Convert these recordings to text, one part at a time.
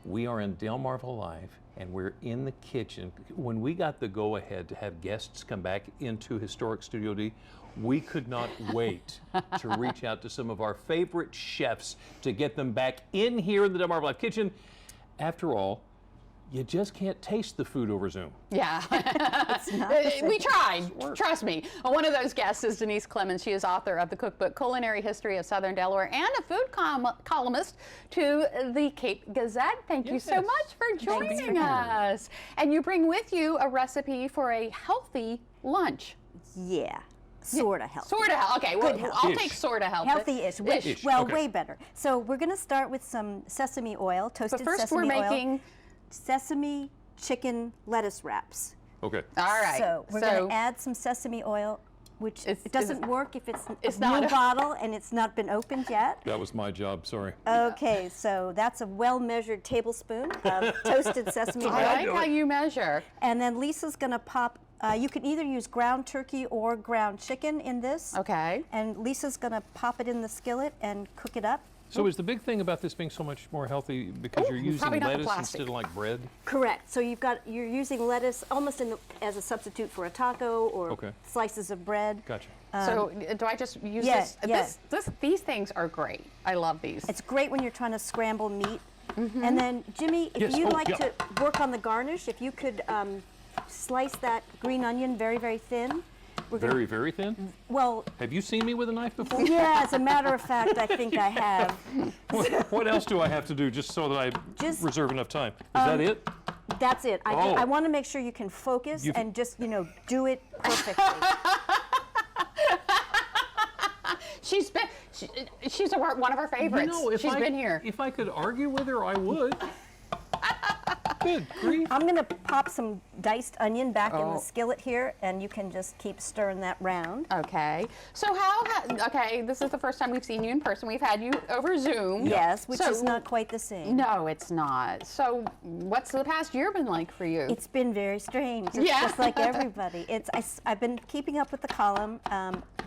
We are in Delmarva Live, and we're in the kitchen. When we got the go-ahead to have guests come back into Historic Studio D, we could not wait to reach out to some of our favorite chefs to get them back in here in the Delmarva Live kitchen. After all, you just can't taste the food over Zoom. Yeah, we tried, trust me. One of those guests is Denise Clemons. She is author of the cookbook Culinary History of Southern Delaware and a food columnist to the Cape Gazette. Thank you so much for joining us. And you bring with you a recipe for a healthy lunch. Yeah. Sort of healthy. Sort of healthy. Okay, well, I'll take sort of healthy. Healthy-ish. Well, okay. Way better. So we're going to start with some sesame oil, toasted sesame oil. But first we're making sesame chicken lettuce wraps. Okay. All right. So we're going to add some sesame oil, which it doesn't work if it's not a bottle and it's not been opened yet. That was my job, sorry. Okay, so that's a well-measured tablespoon of toasted sesame oil. I like how you measure. And then Lisa's going to pop, you can either use ground turkey or ground chicken in this. Okay. And Lisa's going to pop it in the skillet and cook it up. So is the big thing about this being so much more healthy because you're using lettuce instead of like bread? Correct. So you're using lettuce almost as a substitute for a taco or slices of bread. Gotcha. So do I just use this? Yes. These things are great. I love these. It's great when you're trying to scramble meat. And then Jimmy, if you'd like to work on the garnish, if you could slice that green onion very, very thin. Very thin? Well, have you seen me with a knife before? Yeah, as a matter of fact, I think I have. What else do I have to do just so that I reserve enough time? Is that it? That's it. I want to make sure you can focus and just, do it perfectly. She's one of our favorites. She's been here. If I could argue with her, I would. Good grief. I'm going to pop some diced onion back in the skillet here, and you can just keep stirring that round. Okay. So this is the first time we've seen you in person. We've had you over Zoom. Yes, which is not quite the same. No, it's not. So what's the past year been like for you? It's been very strange. It's just like everybody. I've been keeping up with the column.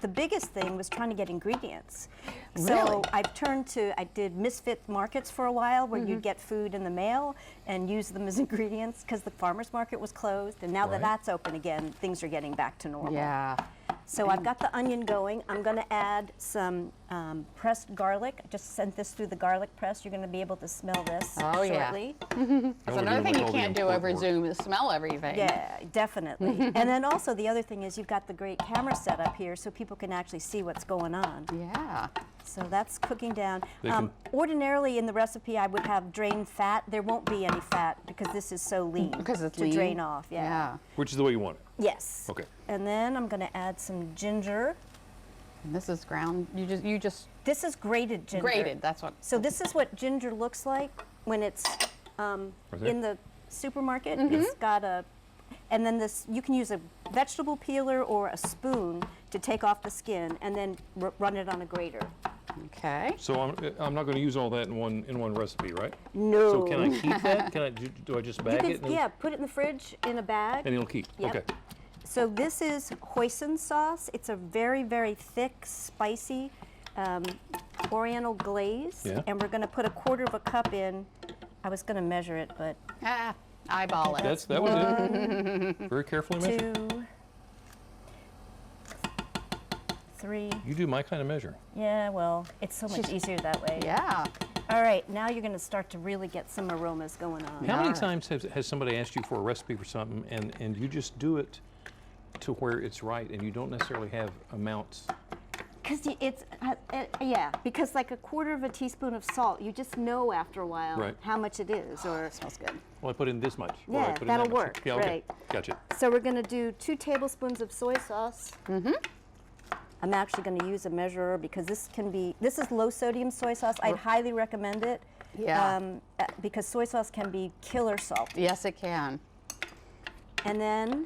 The biggest thing was trying to get ingredients. Really? So I did misfit markets for a while where you'd get food in the mail and use them as ingredients because the farmer's market was closed, and now that that's open again, things are getting back to normal. Yeah. So I've got the onion going. I'm going to add some pressed garlic. I just sent this through the garlic press. You're going to be able to smell this shortly. That's another thing you can't do over Zoom is smell everything. Yeah, definitely. And then also the other thing is you've got the great camera set up here so people can actually see what's going on. Yeah. So that's cooking down. Ordinarily in the recipe I would have drained fat. There won't be any fat because this is so lean to drain off. Yeah. Which is the way you want it. Yes. Okay. And then I'm going to add some ginger. And this is ground. This is grated ginger. Grated. That's what. So this is what ginger looks like when it's in the supermarket. It's got and then you can use a vegetable peeler or a spoon to take off the skin and then run it on a grater. Okay. So I'm not going to use all that in one recipe, right? No. So can I keep that? Do I just bag it? Yeah, put it in the fridge in a bag. And it'll keep. Yep. Okay. So this is hoisin sauce. It's a very, very thick, spicy Oriental glaze. Yeah. And we're going to put 1/4 cup in. I was going to measure it, but... eyeball it. That was it. Very carefully measured. 2, 3. You do my kind of measure. Yeah, well, it's so much easier that way. Yeah. All right, now you're going to start to really get some aromas going on. How many times has somebody asked you for a recipe for something and you just do it to where it's right and you don't necessarily have amounts? Because because like 1/4 teaspoon of salt, you just know after a while how much it is. Or it smells good. Well, I put in this much. Yeah, that'll work. Yeah, okay. Right. Gotcha. So we're going to do 2 tablespoons of soy sauce. I'm actually going to use a measurer because this is low sodium soy sauce. I'd highly recommend it. Yeah. Because soy sauce can be killer salt. Yes, it can. And then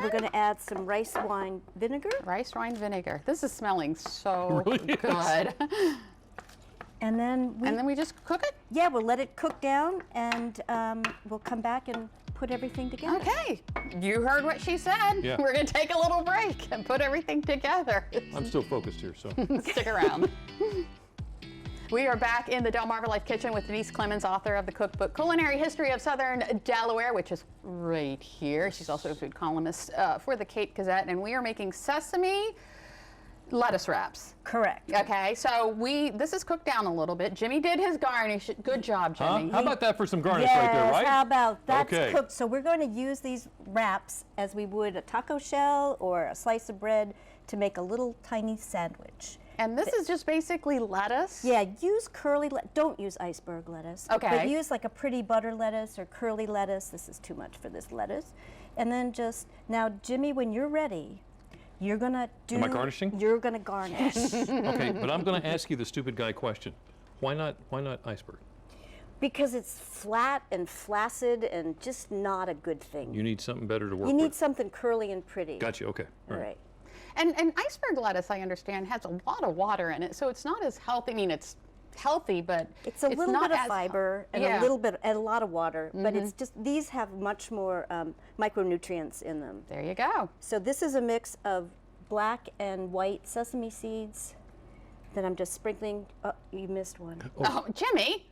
we're going to add some rice wine vinegar. Rice wine vinegar. This is smelling so really good. And then we just cook it? Yeah, we'll let it cook down and we'll come back and put everything together. Okay. You heard what she said. Yeah. We're going to take a little break and put everything together. I'm still focused here, so. Stick around. We are back in the Delmarva Life Kitchen with Denise Clemons, author of the cookbook Culinary History of Southern Delaware, which is right here. She's also a food columnist for the Cape Gazette, and we are making sesame lettuce wraps. Correct. Okay, so this is cooked down a little bit. Jimmy did his garnish. Good job, Jimmy. How about that for some garnish Yes, right there, right? how about that's Okay. cooked. So we're going to use these wraps as we would a taco shell or a slice of bread to make a little tiny sandwich. And this is just basically lettuce? Yeah, use curly, don't use iceberg lettuce. Okay. But use like a pretty butter lettuce or curly lettuce. This is too much for this lettuce. And then now Jimmy, when you're ready, you're gonna do. Am I garnishing? You're gonna garnish. Okay, but I'm going to ask you the stupid guy question. Why not iceberg? Because it's flat and flaccid and just not a good thing. You need something better to work You with. need something curly and pretty. Gotcha, okay. All right. And iceberg lettuce, I understand, has a lot of water in it, so it's not as healthy. I mean, it's healthy, but It's a little not bit of as- fiber and Yeah. a lot of water, but it's just, these have much more micronutrients in them. There you go. So this is a mix of black and white sesame seeds that I'm just sprinkling. Oh, you missed one. Oh, Jimmy.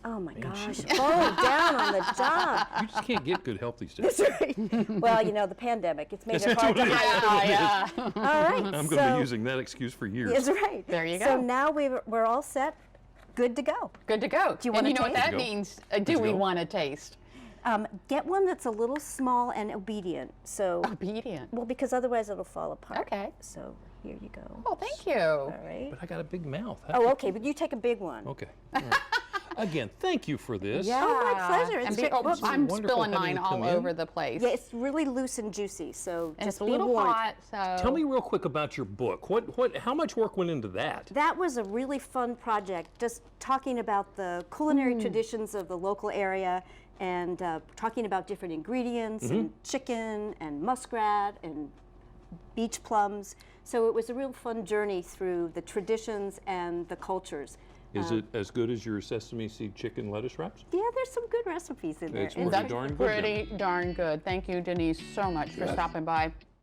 Oh my gosh, falling down on the job. You just can't get good health these days. That's right. Well, you know, the pandemic, it's made it hard to Yeah, yeah. All right, I'm going to be using that excuse for years. That's right. There you So go. now we're all set, good to go. Good to go. Do you and wanna you know what taste? that Good to go. means? Good Do to we go. want to taste? Get one that's a little small and obedient. So, Obedient. well, because otherwise it'll fall apart. Okay. So here you go. Oh, thank you. All right. But I got a big mouth. Oh, okay, but you take a big one. Okay. All right. Again, thank you for this. Yeah. Oh, my pleasure. It's And great. oh, Whoops. I'm Wonderful spilling having mine you all come in. over the place. Yeah, it's really loose and juicy, so and just it's a be little warned. hot, so. Tell me real quick about your book. How much work went into that? That was a really fun project, just talking about the culinary traditions of the local area and talking about different ingredients and chicken and muskrat and beach plums. So it was a real fun journey through the traditions and the cultures. Is it as good as your sesame seed chicken lettuce wraps? Yeah, there's some good recipes in there. It's And pretty That's darn good then. pretty darn good. Thank you, Denise, so much for stopping by.